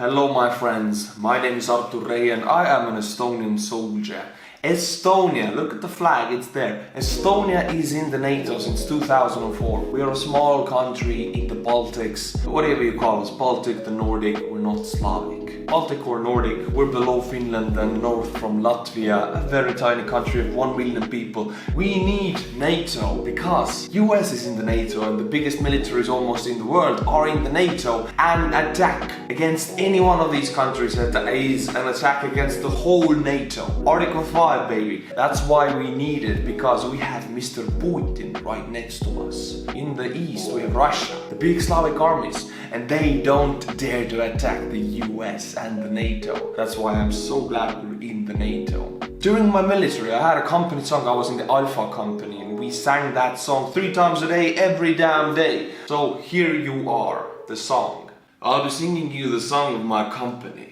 Hello my friends, my name is Artur Rehi and I am an Estonian soldier. Estonia, look at the flag, it's there. Estonia is in the NATO since 2004. We are a small country in the Baltics. Whatever you call us, Baltic, the Nordic, we're not Slavic. Baltic or Nordic, we're below Finland and north from Latvia, a very tiny country of 1 million people. We need NATO because US is in the NATO and the biggest militaries almost in the world are in the NATO. An attack against any one of these countries is an attack against the whole NATO. Article 5. Baby. That's why we need it, because we have Mr. Putin right next to us. In the east we have Russia, the big Slavic armies, and they don't dare to attack the US and the NATO. That's why I'm so glad we're in the NATO. During my military I had a company song. I was in the Alpha company and we sang that song 3 times a day, every damn day. So here you are, the song. I'll be singing you the song of my company.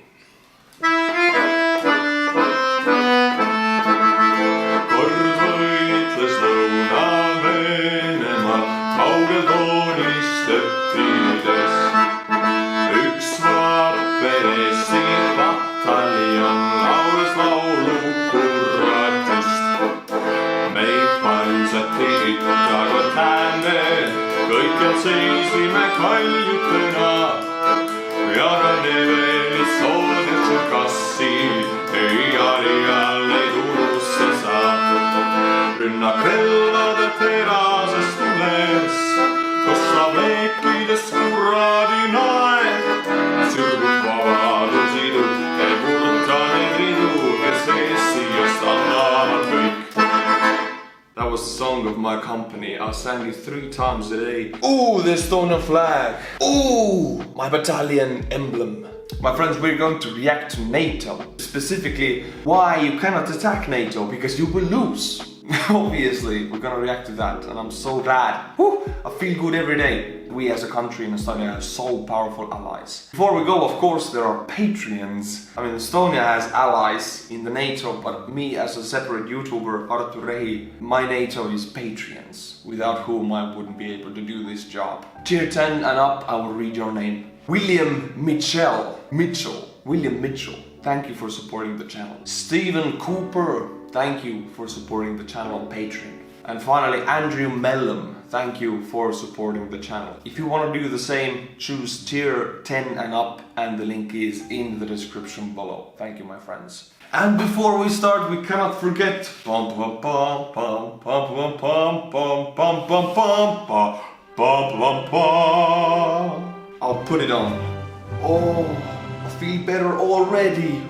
Seisime kaljutena ja raneveli soodetsen kassi ei alialle Turussa saa. Rynnak rellade terasest üles, tossa leekkides kuradi nae. Sirgud vabadusidud, ei murtane ridu, kes eessijast annavad kõik. That was the song of my company. I sang it 3 times a day. Ooh, the Estonian flag. Ooh, my battalion emblem. My friends, we're going to react to NATO. Specifically, why you cannot attack NATO, because you will lose. Obviously, we're gonna react to that, and I'm so glad. Woo, I feel good every day. We as a country in Estonia have so powerful allies. Before we go, of course, there are patrons. I mean, Estonia has allies in the NATO, but me as a separate YouTuber, Artur Rehi, my NATO is patrons, without whom I wouldn't be able to do this job. Tier 10 and up, I will read your name. William Mitchell, William Mitchell, thank you for supporting the channel. Stephen Cooper, thank you for supporting the channel on Patreon. And finally, Andrew Mellum, thank you for supporting the channel. If you want to do the same, choose tier 10 and up, and the link is in the description below. Thank you, my friends. And before we start, we cannot forget. I'll put it on. Oh, I feel better already.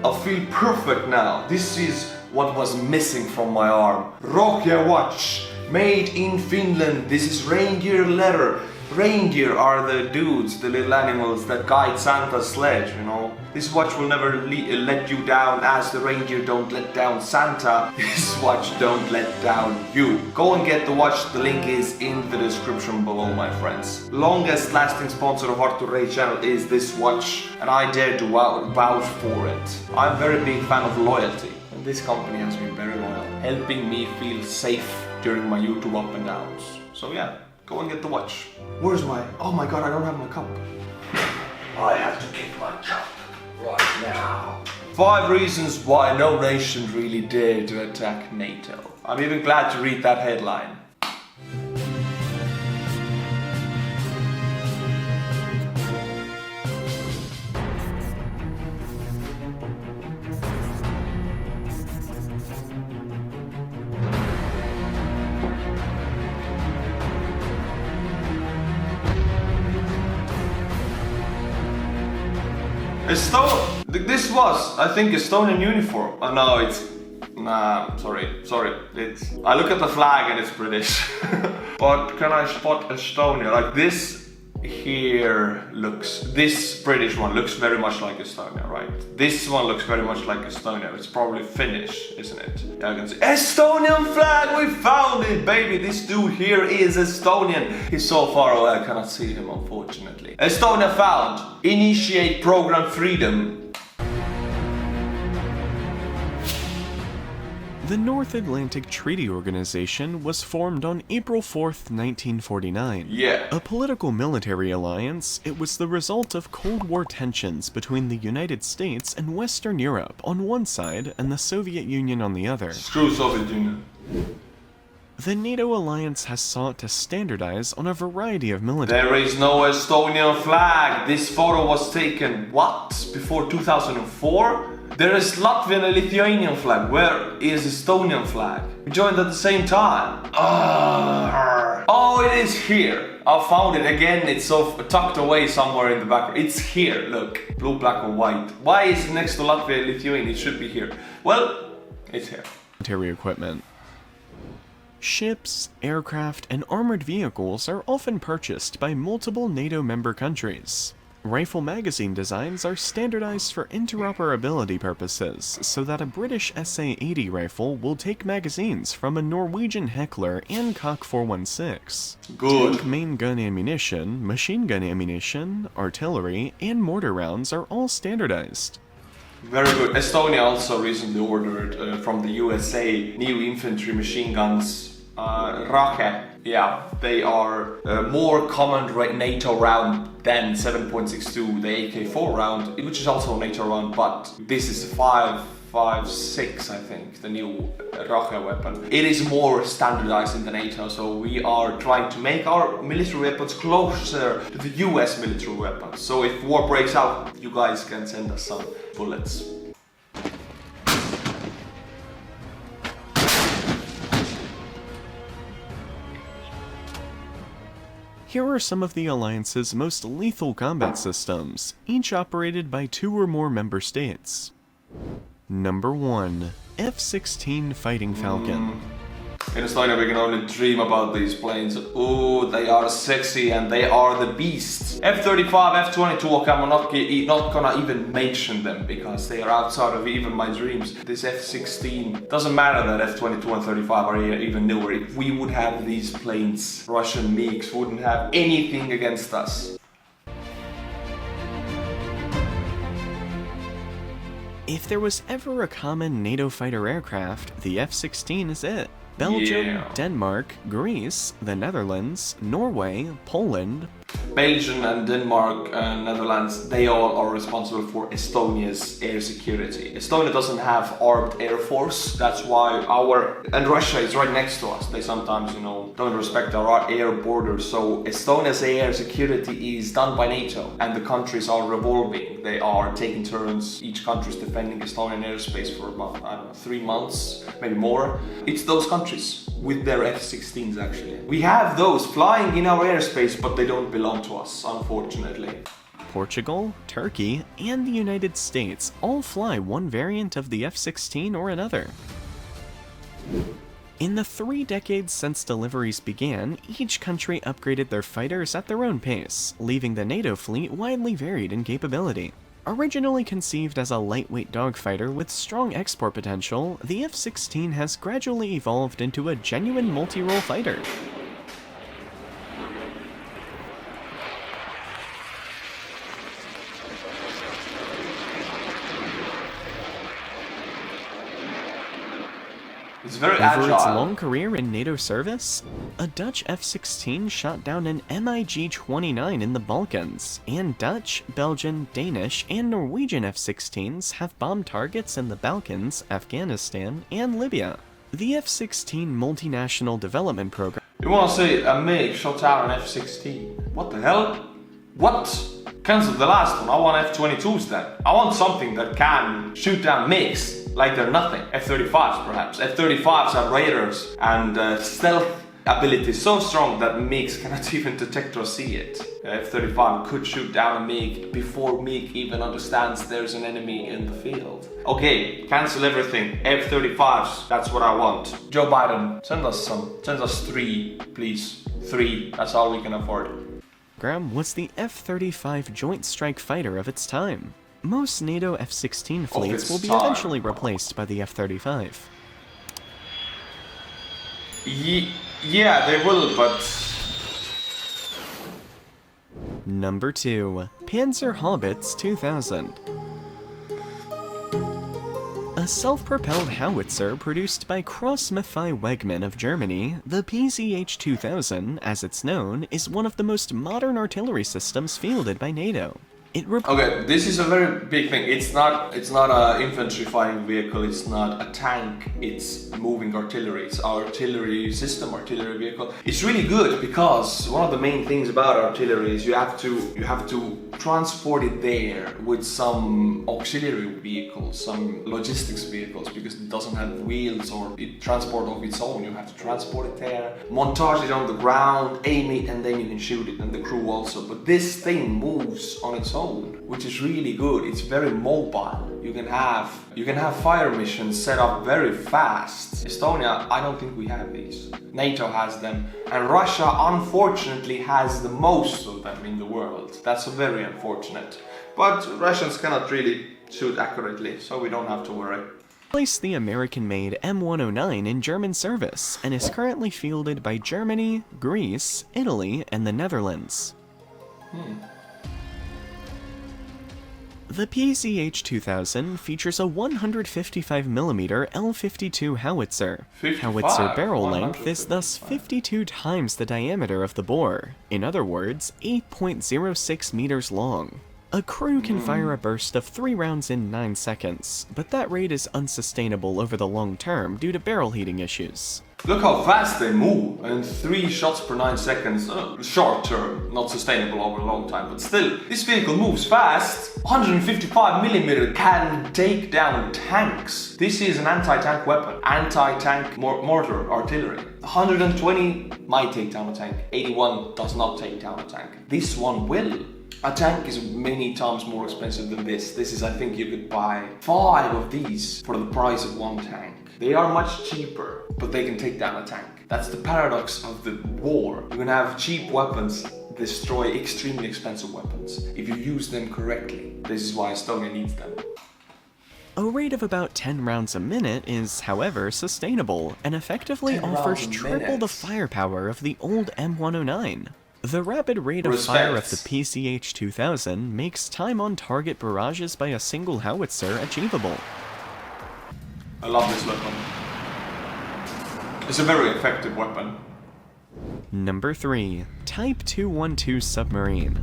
I feel perfect now. This is what was missing from my arm. Rohje watch, made in Finland. This is reindeer leather. Reindeer are the dudes, the little animals that guide Santa's sledge, you know. This watch will never let you down, as the reindeer don't let down Santa. This watch don't let down you. Go and get the watch, the link is in the description below, my friends. Longest lasting sponsor of Artur Rehi channel is this watch, and I dare to vouch for it. I'm a very big fan of loyalty. This company has been very loyal, helping me feel safe during my YouTube up and downs. So yeah, go and get the watch. Where's my... Oh my god, I don't have my cup. I have to get my cup right now. 5 reasons why no nation really dared to attack NATO. I'm even glad to read that headline. This was, I think, Estonian uniform. Oh no, it's... Nah, sorry. It's... I look at the flag and it's British. But can I spot Estonia? Like this here looks... This British one looks very much like Estonia, right? This one looks very much like Estonia. It's probably Finnish, isn't it? Yeah, I can see... Estonian flag! We found it, baby! This dude here is Estonian. He's so far away I cannot see him, unfortunately. Estonia found. Initiate program freedom. The North Atlantic Treaty Organization was formed on April 4th, 1949. Yeah. A political military alliance, it was the result of Cold War tensions between the United States and Western Europe on one side and the Soviet Union on the other. Screw Soviet Union. The NATO alliance has sought to standardize on a variety of military. There is no Estonian flag. This photo was taken, what? Before 2004? There is Latvian and Lithuanian flag. Where is Estonian flag? We joined at the same time. Oh, it is here. I found it again. It's so tucked away somewhere in the background. It's here. Look, blue, black, and white. Why is it next to Latvia and Lithuania? It should be here. Well, it's here. Military equipment. Ships, aircraft, and armored vehicles are often purchased by multiple NATO member countries. Rifle magazine designs are standardized for interoperability purposes, so that a British SA-80 rifle will take magazines from a Norwegian Heckler and Cock 416. Good. Tank main gun ammunition, machine gun ammunition, artillery, and mortar rounds are all standardized. Very good. Estonia also recently ordered from the USA new infantry machine guns. Rohje. Yeah, they are more common NATO round than 7.62, the AK-4 round, which is also a NATO round, but this is 5.56, I think, the new Rohje weapon. It is more standardized in the NATO, so we are trying to make our military weapons closer to the US military weapons. So if war breaks out, you guys can send us some bullets. Here are some of the Alliance's most lethal combat systems, each operated by 2 or more member states. Number 1. F-16 Fighting Falcon. In Estonia we can only dream about these planes. Ooh, they are sexy and they are the beasts. F-35, F-22, okay, I'm not gonna even mention them because they are outside of even my dreams. This F-16, doesn't matter that F-22 and 35 are even newer. If we would have these planes, Russian MiGs wouldn't have anything against us. If there was ever a common NATO fighter aircraft, the F-16 is it. Belgium, Denmark, Greece, the Netherlands, Norway, Poland. Belgium and Denmark and Netherlands, they all are responsible for Estonia's air security. Estonia doesn't have armed air force, that's why and Russia is right next to us. They sometimes, don't respect our air borders. So Estonia's air security is done by NATO and the countries are revolving. They are taking turns, each country is defending Estonian airspace for about, 3 months, maybe more. It's those countries with their F-16s actually. We have those flying in our airspace, but they don't belong to us, unfortunately. Portugal, Turkey, and the United States all fly one variant of the F-16 or another. In the 3 decades since deliveries began, each country upgraded their fighters at their own pace, leaving the NATO fleet widely varied in capability. Originally conceived as a lightweight dogfighter with strong export potential, the F-16 has gradually evolved into a genuine multi-role fighter. It's very Over agile. its long career in NATO service, a Dutch F-16 shot down an MiG-29 in the Balkans, and Dutch, Belgian, Danish, and Norwegian F-16s have bombed targets in the Balkans, Afghanistan, and Libya. The F-16 Multinational Development Program. You wanna say a MiG shot out an F-16? What the hell? What? Cancel the last one. I want F-22s then. I want something that can shoot down MiGs like they're nothing. F-35s perhaps. F-35s have radars and stealth ability so strong that MiGs cannot even detect or see it. F-35 could shoot down a MiG before MiG even understands there's an enemy in the field. Okay, cancel everything. F-35s, that's what I want. Joe Biden, send us some. Send us 3, please. 3, that's all we can afford. Was the F-35 Joint Strike Fighter of its time. Most NATO F-16 fleets will be eventually replaced by the F-35. Yeah, they will, but... Number 2. Panzer Haubitze 2000. A self-propelled howitzer produced by Krauss-Maffei-Wegmann of Germany, the PZH-2000, as it's known, is one of the most modern artillery systems fielded by NATO. Okay, this is a very big thing. It's not an infantry fighting vehicle, it's not a tank, it's moving artillery. It's artillery system, artillery vehicle. It's really good because one of the main things about artillery is you have to transport it there with some auxiliary vehicles, some logistics vehicles, because it doesn't have wheels or transport of its own. You have to transport it there, montage it on the ground, aim it, and then you can shoot it, and the crew also. But this thing moves on its own, which is really good. It's very mobile. You can have fire missions set up very fast. Estonia, I don't think we have these. NATO has them, and Russia unfortunately has the most of them in the world. That's very unfortunate. But Russians cannot really shoot accurately, so we don't have to worry. Placed the American-made M109 in German service and is currently fielded by Germany, Greece, Italy, and the Netherlands. The PZH-2000 features a 155mm L52 howitzer. 55? Howitzer barrel length is thus 52 times the diameter of the bore, in other words, 8.06 meters long. A crew can fire a burst of 3 rounds in 9 seconds, but that rate is unsustainable over the long term due to barrel heating issues. Look how fast they move, and 3 shots per 9 seconds, short term, not sustainable over a long time, but still, this vehicle moves fast. 155mm can take down tanks. This is an anti-tank weapon, anti-tank mortar artillery. 120 might take down a tank, 81 does not take down a tank. This one will. A tank is many times more expensive than this. This is, I think you could buy 5 of these for the price of 1 tank. They are much cheaper, but they can take down a tank. That's the paradox of the war. You can have cheap weapons destroy extremely expensive weapons if you use them correctly. This is why Estonia needs them. A rate of about 10 rounds a minute is, however, sustainable and effectively offers triple the firepower of the old M109. The rapid rate of fire of the PZH-2000 makes time on target barrages by a single howitzer achievable. I love this weapon. It's a very effective weapon. Number 3. Type 212 submarine.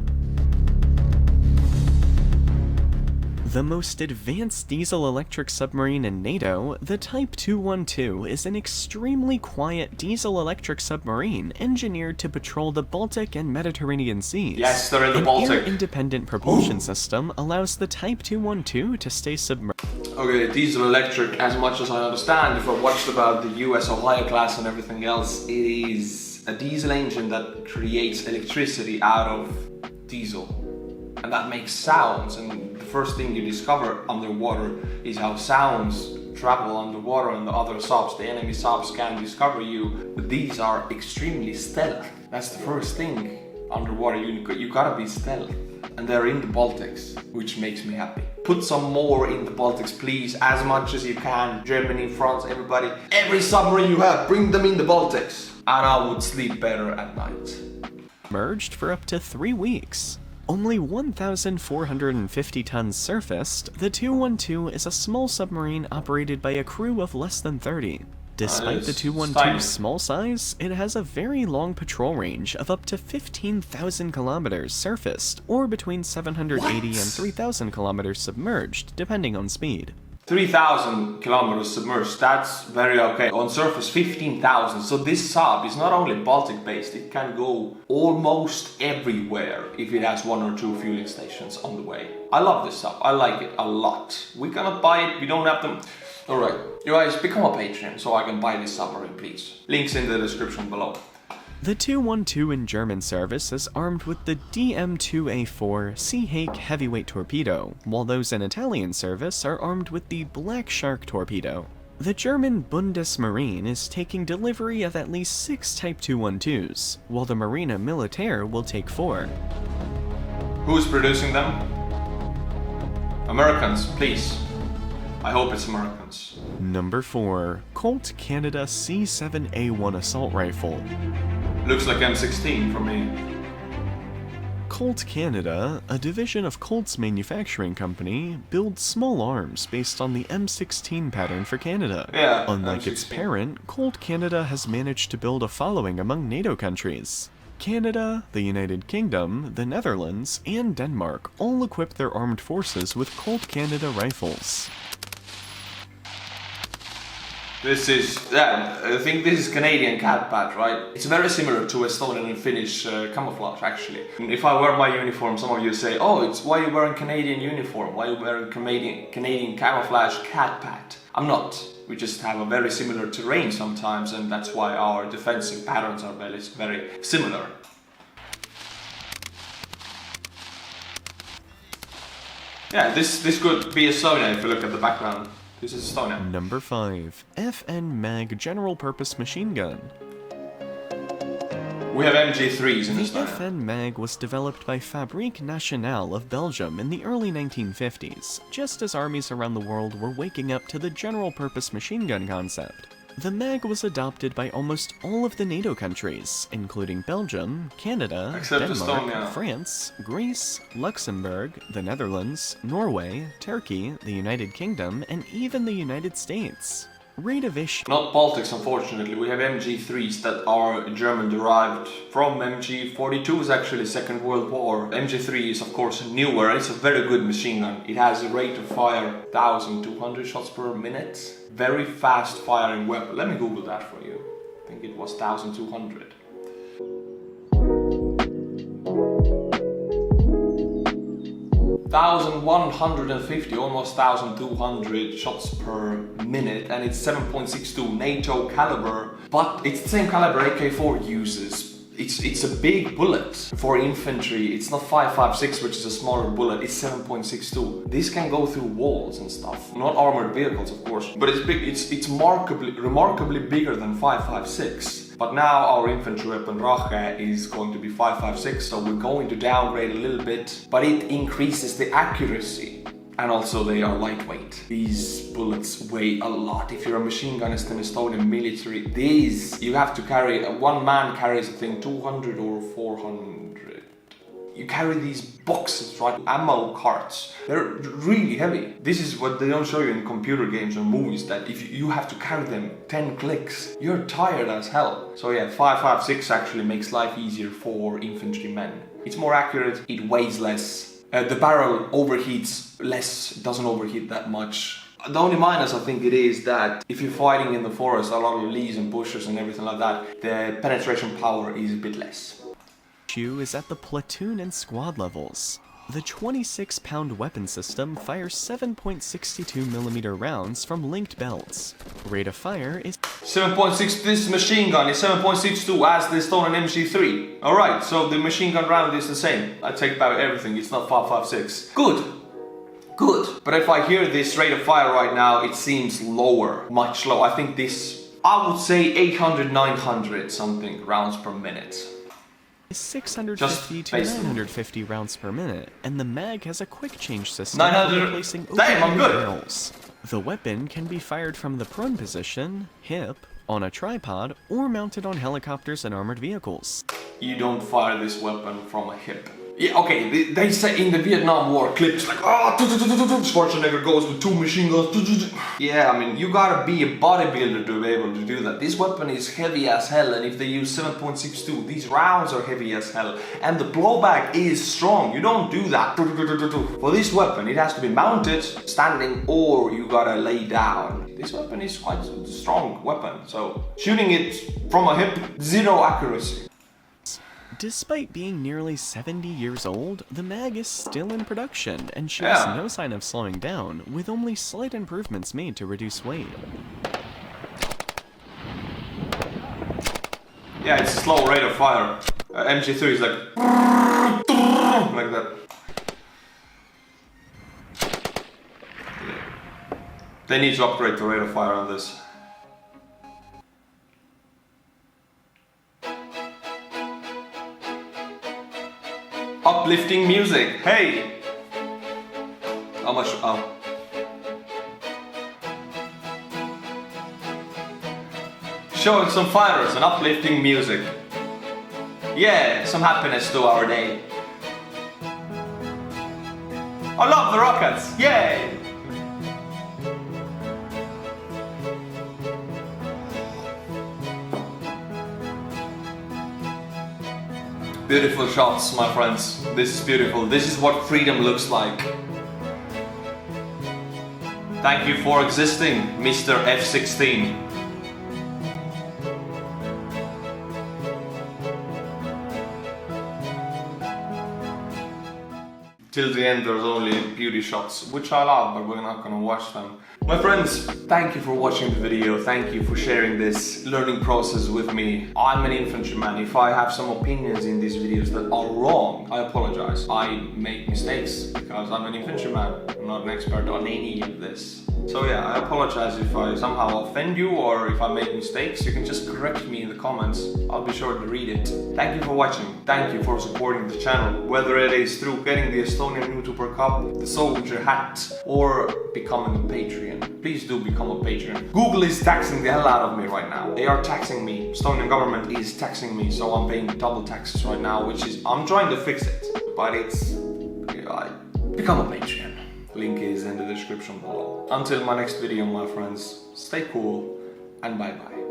The most advanced diesel-electric submarine in NATO, the Type 212 is an extremely quiet diesel-electric submarine engineered to patrol the Baltic and Mediterranean seas. Yes, they're in the Baltic. An air-independent propulsion system allows the Type 212 to stay submerged. Okay, diesel-electric, as much as I understand, if I watched about the US Ohio class and everything else, it is a diesel engine that creates electricity out of diesel. And that makes sounds, and the first thing you discover underwater is how sounds travel underwater, and the other subs, the enemy subs, can discover you, but these are extremely stealth. That's the first thing underwater, you gotta be stealth. And they're in the Baltics, which makes me happy. Put some more in the Baltics, please, as much as you can. Germany, France, everybody. Every submarine you have, bring them in the Baltics. And I would sleep better at night. Merged for up to 3 weeks. Only 1,450 tons surfaced, the 212 is a small submarine operated by a crew of less than 30. Despite the 212's small size, it has a very long patrol range of up to 15,000 kilometers surfaced, or between 780 and 3,000 kilometers submerged, depending on speed. 3,000 kilometers submerged, that's very okay. On surface, 15,000. So this sub is not only Baltic based, it can go almost everywhere if it has 1 or 2 fueling stations on the way. I love this sub, I like it a lot. We cannot buy it, we don't have them. Alright, you guys, become a patron so I can buy this submarine, please. Links in the description below. The 212 in German service is armed with the DM2A4 Sea Hake heavyweight torpedo, while those in Italian service are armed with the Black Shark torpedo. The German Bundesmarine is taking delivery of at least 6 Type 212s, while the Marina Militaire will take 4. Who's producing them? Americans, please. I hope it's Americans. Number 4. Colt Canada C7A1 Assault Rifle. Looks like M16 for me. Colt Canada, a division of Colt's manufacturing company, builds small arms based on the M16 pattern for Canada. Yeah, Unlike M16. its parent, Colt Canada has managed to build a following among NATO countries. Canada, the United Kingdom, the Netherlands, and Denmark all equip their armed forces with Colt Canada rifles. This is, yeah, I think this is Canadian cat patch, right? It's very similar to Estonian and Finnish camouflage, actually. If I wear my uniform, some of you say, oh, it's why you wearing Canadian uniform? Why you wearing Canadian camouflage cat pat? I'm not. We just have a very similar terrain sometimes, and that's why our defensive patterns are very similar. Yeah, this could be Estonia if you look at the background. This is Estonia. Number 5. FN Mag General Purpose Machine Gun. We have MG3s in The Estonia. FN Mag was developed by Fabrique Nationale of Belgium in the early 1950s, just as armies around the world were waking up to the general purpose machine gun concept. The Mag was adopted by almost all of the NATO countries, including Belgium, Canada, Except Denmark, Estonia. France, Greece, Luxembourg, the Netherlands, Norway, Turkey, the United Kingdom, and even the United States. Rate of issue. Not Baltics, unfortunately. We have MG3s that are German-derived from MG42s, actually, Second World War. MG3 is, of course, newer. It's a very good machine gun. It has a rate of fire 1,200 shots per minute. Very fast firing weapon. Let me Google that for you. I think it was 1,200. $1,150, almost 1,200 shots per minute, and it's 7.62 NATO caliber, but it's the same caliber AK-4 uses. It's a big bullet for infantry. It's not 5.56, which is a smaller bullet. It's 7.62. This can go through walls and stuff. Not armored vehicles, of course, but it's big. It's remarkably bigger than 5.56. But now our infantry weapon Rohje is going to be 5.56, so we're going to downgrade a little bit, but it increases the accuracy. And also they are lightweight. These bullets weigh a lot. If you're a machine gunist in Estonian military, these, you have to carry, one man carries I think 200 or 400. You carry these boxes, right? Ammo carts. They're really heavy. This is what they don't show you in computer games or movies, that if you have to carry them 10 clicks, you're tired as hell. So yeah, 5.56 actually makes life easier for infantrymen. It's more accurate, it weighs less. The barrel overheats less, doesn't overheat that much. The only minus I think it is that if you're fighting in the forest, a lot of leaves and bushes and everything like that, the penetration power is a bit less. Issue is at the platoon and squad levels. The 26-pound weapon system fires 7.62mm rounds from linked belts. Rate of fire is 7.6, this machine gun is 7.62 as the Estonian MG3. Alright, so the machine gun round is the same. I take back everything, it's not 5.56. Good. But if I hear this rate of fire right now, it seems lower, much lower. I think this, I would say 800, 900 something rounds per minute. 650 to 950 rounds per minute, and the mag has a quick change system 900. for replacing Damn, I'm good. barrels. The weapon can be fired from the prone position, hip, on a tripod, or mounted on helicopters and armored vehicles. You don't fire this weapon from a hip. Yeah, okay, they say in the Vietnam War clips like, Schwarzenegger goes with 2 machine guns. Yeah, I mean, you gotta be a bodybuilder to be able to do that. This weapon is heavy as hell, and if they use 7.62, these rounds are heavy as hell. And the blowback is strong, you don't do that. For this weapon, it has to be mounted, standing, or you gotta lay down. This weapon is quite a strong weapon, so shooting it from a hip, 0 accuracy. Despite being nearly 70 years old, the mag is still in production and shows no sign of slowing down, with only slight improvements made to reduce weight. Yeah, it's a slow rate of fire. MG3 is like that. Yeah. They need to upgrade the rate of fire on this. Uplifting music, hey! How much? Oh. Showing some fighters and uplifting music. Yeah, some happiness to our day. I love the rockets! Yay! Beautiful shots, my friends. This is beautiful. This is what freedom looks like. Thank you for existing, Mr. F-16. Till the end there's only beauty shots, which I love, but we're not gonna watch them. My friends, thank you for watching the video, thank you for sharing this learning process with me. I'm an infantryman. If I have some opinions in these videos that are wrong, I apologize. I make mistakes because I'm an infantryman. I'm not an expert on any of this. So yeah, I apologize if I somehow offend you or if I make mistakes. You can just correct me in the comments. I'll be sure to read it. Thank you for watching. Thank you for supporting the channel. Whether it is through getting the Estonian YouTuber Cup, the Soldier hat, or becoming a Patreon. Please do become a patron. Google is taxing the hell out of me right now. They are taxing me. Estonian government is taxing me, so I'm paying double taxes right now, which is, I'm trying to fix it. But it's, become a Patreon. Link is in the description below. Until my next video, my friends, stay cool and bye bye.